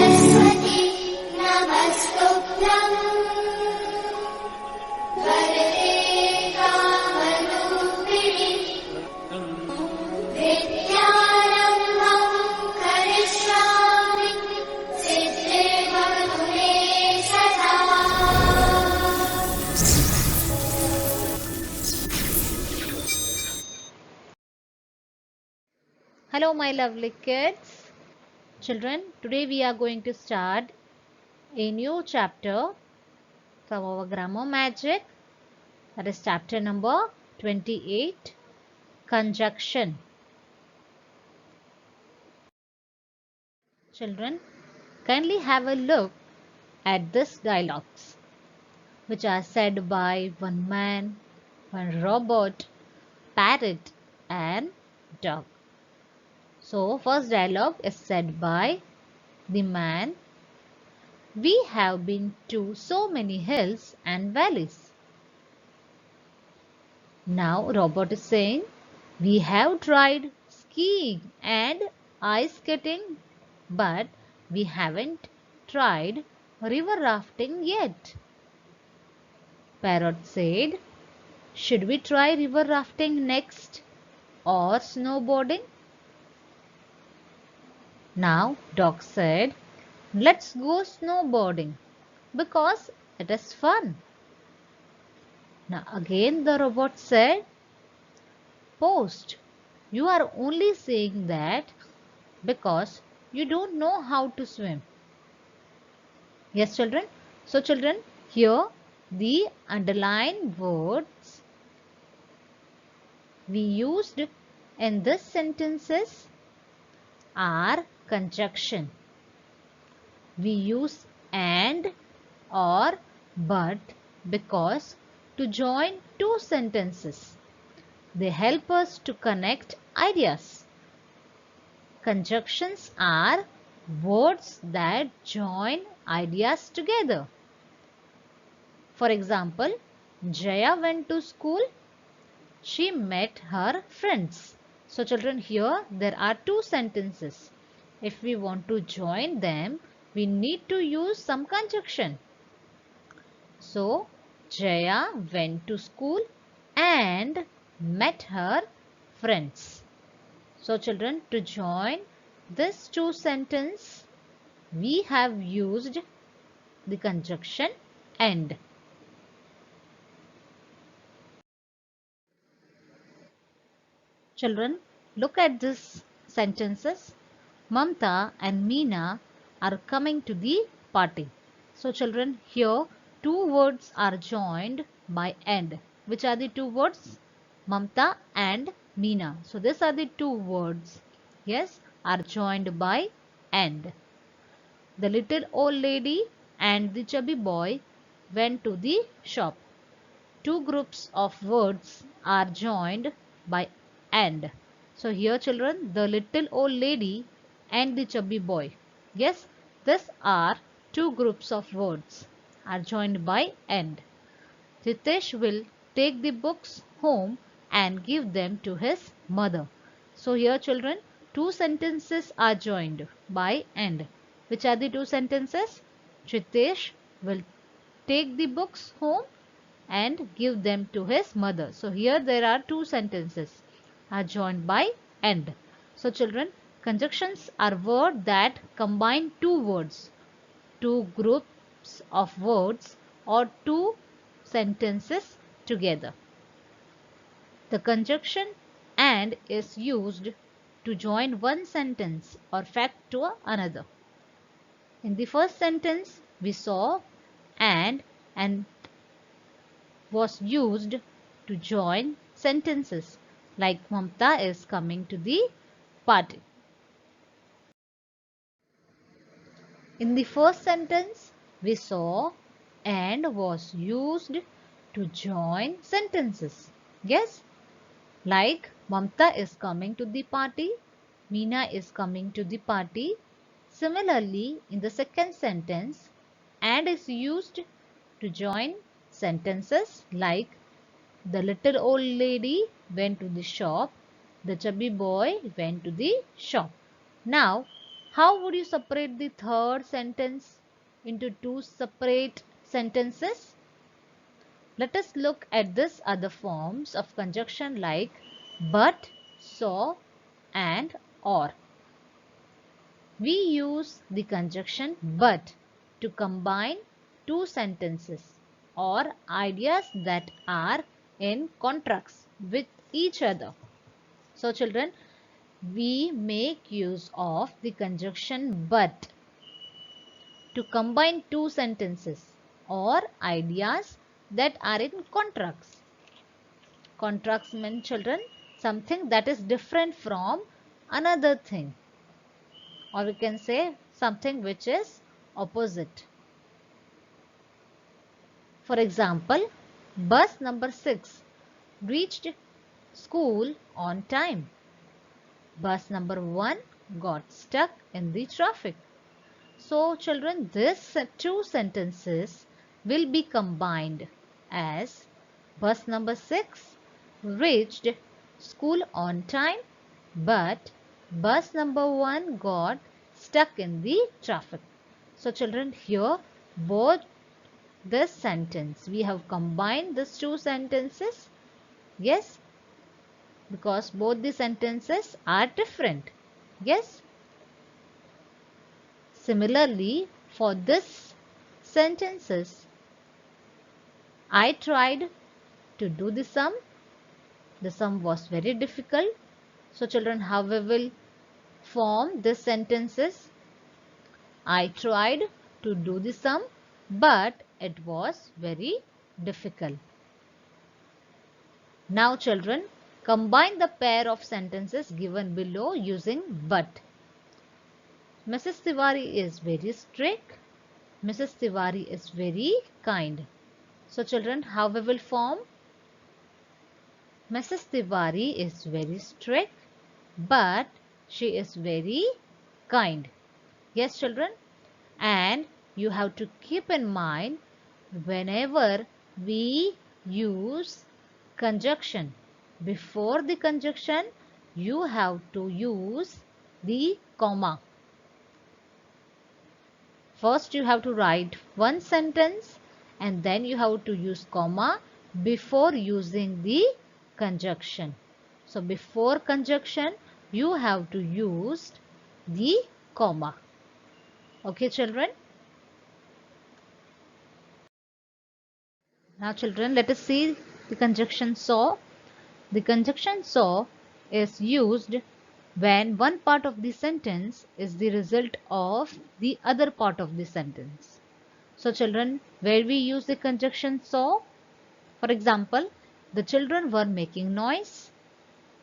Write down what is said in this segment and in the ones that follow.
सरस्वती नमस्तुभ्यं वरदे कामरूपिणि विद्यारम्भं करिष्यामि सिद्धिर्भवतु मे सदा। Hello, my lovely kids. Children, today we are going to start a new chapter from our grammar magic. That is chapter number 28, Conjunction. Children, kindly have a look at these dialogues, which are said by one man, one robot, parrot, and dog. So, first dialogue is said by the man. We have been to so many hills and valleys. Now robot is saying, we have tried skiing and ice skating, but we haven't tried river rafting yet. Parrot said, should we try river rafting next or snowboarding? Now dog said, let's go snowboarding because it is fun. Now again the robot said, Post, you are only saying that because you don't know how to swim. Yes, children. So children, here the underlined words we used in this sentences are conjunction. We use and or but because to join two sentences. They help us to connect ideas. Conjunctions are words that join ideas together. For example, Jaya went to school. She met her friends. So children, here there are two sentences. If we want to join them, we need to use some conjunction. So, Jaya went to school and met her friends. So children, to join these two sentences, we have used the conjunction and. Children, look at these sentences. Mamta and Meena are coming to the party. So children, here two words are joined by and. Which are the two words? Mamta and Meena. So these are the two words. Yes, are joined by and. The little old lady and the chubby boy went to the shop. Two groups of words are joined by and. So here children, the little old lady and the chubby boy. Yes, these are two groups of words are joined by and. Ritesh will take the books home and give them to his mother. So here children, two sentences are joined by and. Which are the two sentences? Ritesh will take the books home and give them to his mother. So here there are two sentences are joined by and. So children, conjunctions are words that combine two words, two groups of words or two sentences together. The conjunction and is used to join one sentence or fact to another. In the first sentence, we saw and was used to join sentences like Mamta is coming to the party. In the first sentence, we saw and was used to join sentences. Yes, like Mamta is coming to the party, Meena is coming to the party. Similarly, in the second sentence, and is used to join sentences like the little old lady went to the shop, the chubby boy went to the shop. Now, how would you separate the third sentence into two separate sentences? Let us look at this other forms of conjunction like but, so, and or. We use the conjunction but to combine two sentences or ideas that are in contrast with each other. So children, we make use of the conjunction but to combine two sentences or ideas that are in contrast. Contrast means children something that is different from another thing, or we can say something which is opposite. For example, bus number 6 reached school on time. Bus number 1 got stuck in the traffic. So children, these two sentences will be combined as bus number 6 reached school on time, but bus number 1 got stuck in the traffic. So children, here both this sentence, we have combined these two sentences. Yes, because both the sentences are different. Yes. Similarly, for this sentences, I tried to do the sum. The sum was very difficult. So children, how we will form these sentences? I tried to do the sum, but it was very difficult. Now children, combine the pair of sentences given below using but. Mrs. Tiwari is very strict. Mrs. Tiwari is very kind. So children, how we will form? Mrs. Tiwari is very strict, but she is very kind. Yes children, and you have to keep in mind whenever we use conjunction, before the conjunction you have to use the comma. First you have to write one sentence and then you have to use comma before using the conjunction. So before conjunction you have to use the comma. Okay children. Now children, let us see the conjunction so. The conjunction so is used when one part of the sentence is the result of the other part of the sentence. So children, where we use the conjunction so? For example, the children were making noise.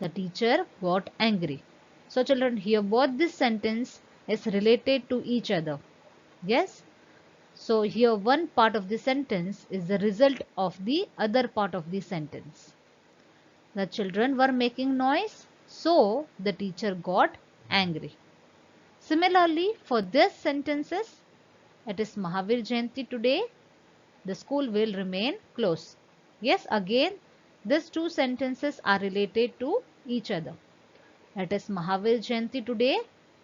The teacher got angry. So children, here both this sentence is related to each other. Yes. So here one part of the sentence is the result of the other part of the sentence. The children were making noise, so the teacher got angry. Similarly, for these sentences, it is Mahavir Jayanti today, the school will remain closed. Yes, again, these two sentences are related to each other. It is Mahavir Jayanti today,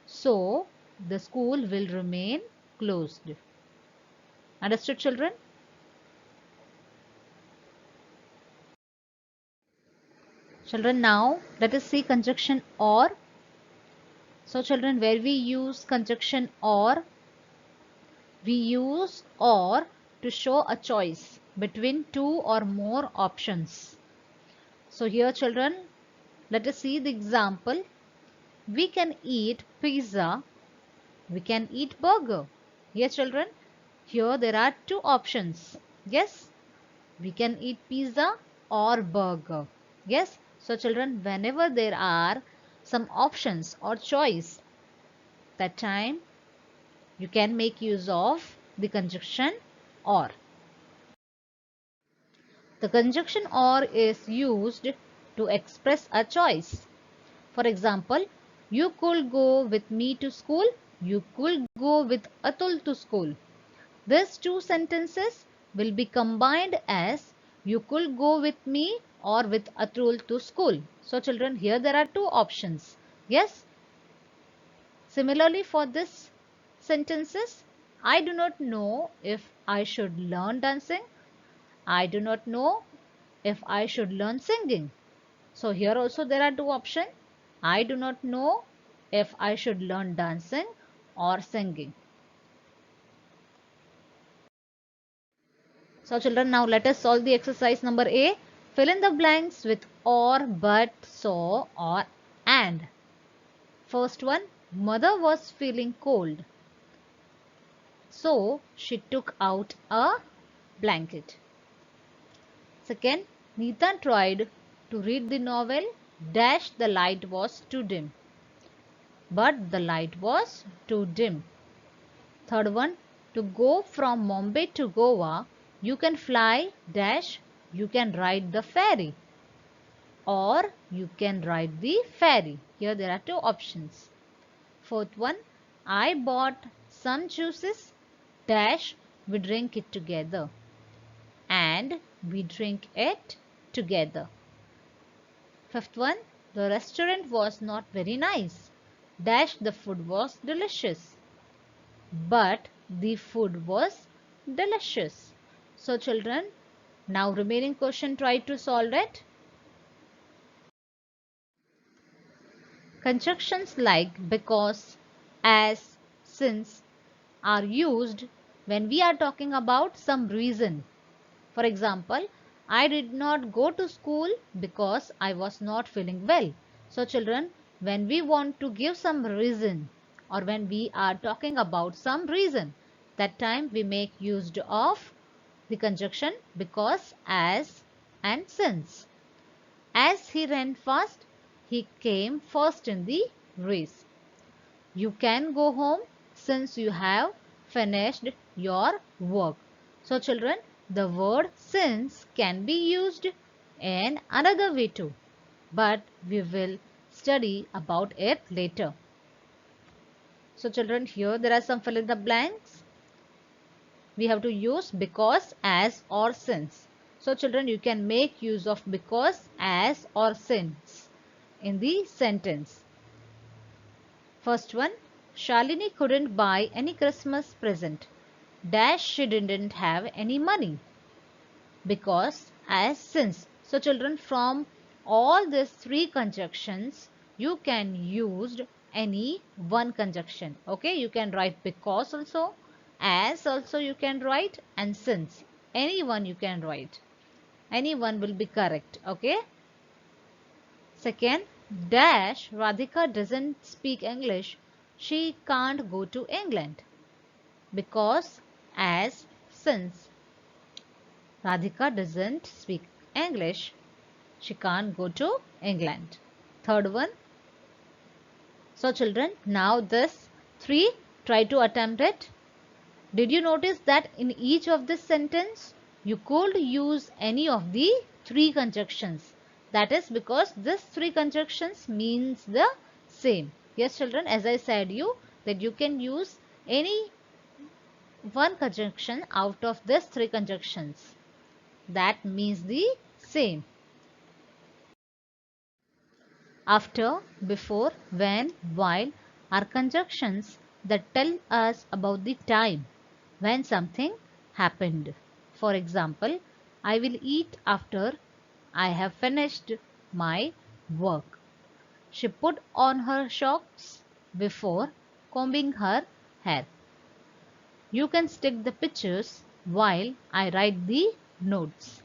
so the school will remain closed. Understood children? Children, now let us see conjunction or. So children, where we use conjunction or, we use or to show a choice between two or more options. So here children, let us see the example. We can eat pizza, we can eat burger. Yes children, here there are two options. Yes, we can eat pizza or burger. Yes, so children, whenever there are some options or choice, that time you can make use of the conjunction or. The conjunction or is used to express a choice. For example, you could go with me to school, you could go with Atul to school. These two sentences will be combined as you could go with me or with Atul to school. So children, here there are two options. Yes. Similarly for this sentences, I do not know if I should learn dancing. I do not know if I should learn singing. So here also there are two options. I do not know if I should learn dancing or singing. So children, now let us solve the exercise number A. Fill in the blanks with or, but, so or and. First one, mother was feeling cold. So she took out a blanket. Second, Neeta tried to read the novel dash the light was too dim. But the light was too dim. Third one, to go from Bombay to Goa, you can fly dash, you can ride the ferry or you can ride the ferry. Here there are two options. Fourth one, I bought some juices dash, we drink it together and we drink it together. Fifth one, the restaurant was not very nice dash, the food was delicious but the food was delicious. So children, now remaining question, try to solve it. Conjunctions like because, as, since are used when we are talking about some reason. For example, I did not go to school because I was not feeling well. So children, when we want to give some reason or when we are talking about some reason, that time we make use of the conjunction because, as and since. As he ran fast, he came first in the race. You can go home since you have finished your work. So children, the word since can be used in another way too, but we will study about it later. So children, here there are some fill in the blanks. We have to use because, as or since. So children, you can make use of because, as or since in the sentence. First one, Shalini couldn't buy any Christmas present dash, she didn't have any money because, as, since. So children, from all these three conjunctions you can use any one conjunction. Okay, you can write because also, as also you can write, and since. Any one you can write. Any one will be correct. Okay. Second, dash, Radhika doesn't speak English. She can't go to England because, as, since. Radhika doesn't speak English. She can't go to England. Third one. So children, now this three, try to attempt it. Did you notice that in each of this sentence you could use any of the three conjunctions? That is because this three conjunctions means the same. Yes children, as I said you that you can use any one conjunction out of these three conjunctions. That means the same. After, before, when, while are conjunctions that tell us about the time when something happened. For example, I will eat after I have finished my work. She put on her socks before combing her hair. You can stick the pictures while I write the notes.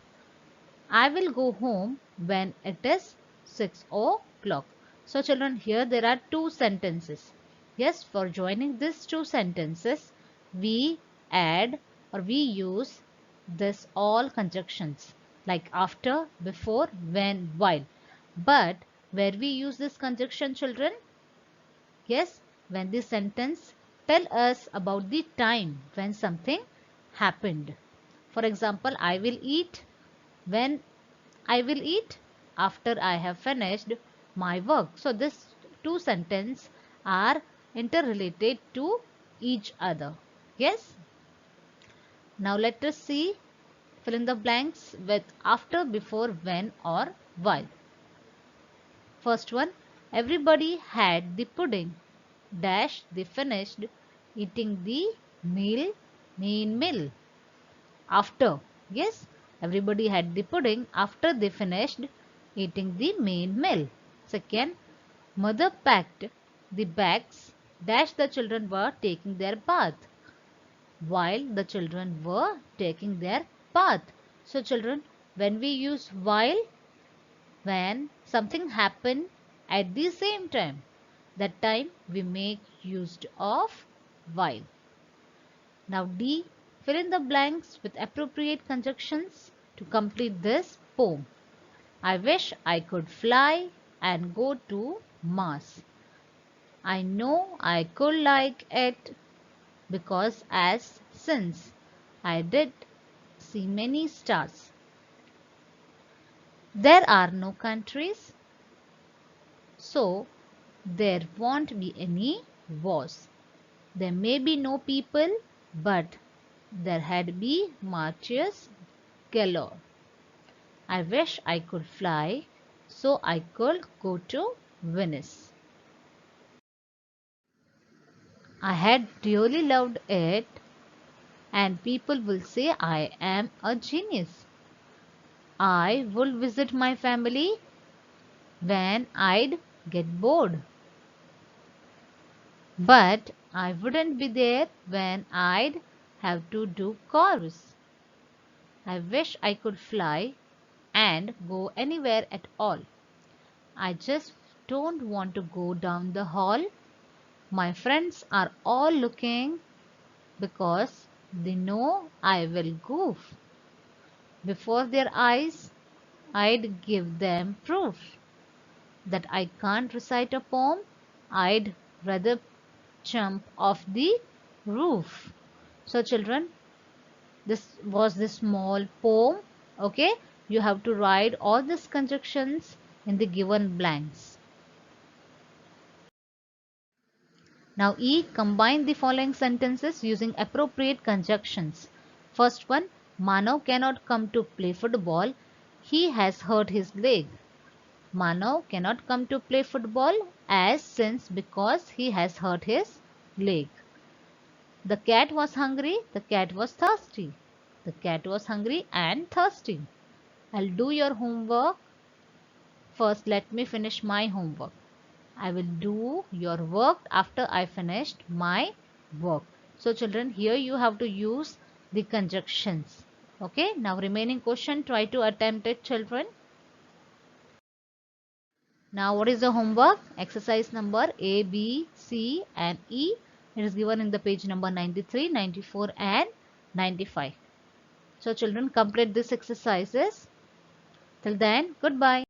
I will go home when it is 6 o'clock. So children, here there are two sentences. Yes, for joining these two sentences, we add or we use this all conjunctions like after, before, when, while. But where we use this conjunction children? Yes, when the sentence tell us about the time when something happened. For example, I will eat when I will eat after I have finished my work. So these two sentences are interrelated to each other. Yes. Now let us see, fill in the blanks with after, before, when or while. First one, everybody had the pudding. Dash, they finished eating the meal, main meal. After, yes, everybody had the pudding after they finished eating the main meal. Second, mother packed the bags. Dash, the children were taking their bath. While the children were taking their bath. So children, when we use while, when something happened at the same time, that time we make use of while. Now D, fill in the blanks with appropriate conjunctions to complete this poem. I wish I could fly and go to Mars. I know I could like it because as since I did see many stars. There are no countries, so there won't be any wars. There may be no people, but there had be marches galore. I wish I could fly, so I could go to Venice. I had really loved it, and people will say I am a genius. I would visit my family when I'd get bored. But I wouldn't be there when I'd have to do chorus. I wish I could fly and go anywhere at all. I just don't want to go down the hall. My friends are all looking because they know I will goof. Before their eyes, I'd give them proof that I can't recite a poem. I'd rather jump off the roof. So children, this was the small poem. Okay, you have to write all these conjunctions in the given blanks. Now E, combine the following sentences using appropriate conjunctions. First one, Manav cannot come to play football. He has hurt his leg. Manav cannot come to play football as since because he has hurt his leg. The cat was hungry. The cat was thirsty. The cat was hungry and thirsty. I'll do your homework. First, let me finish my homework. I will do your work after I finished my work. So children, here you have to use the conjunctions. Okay, now remaining question, try to attempt it children. Now what is the homework? Exercise number A, B, C and E. It is given in the page number 93, 94 and 95. So children, complete these exercises. Till then, goodbye.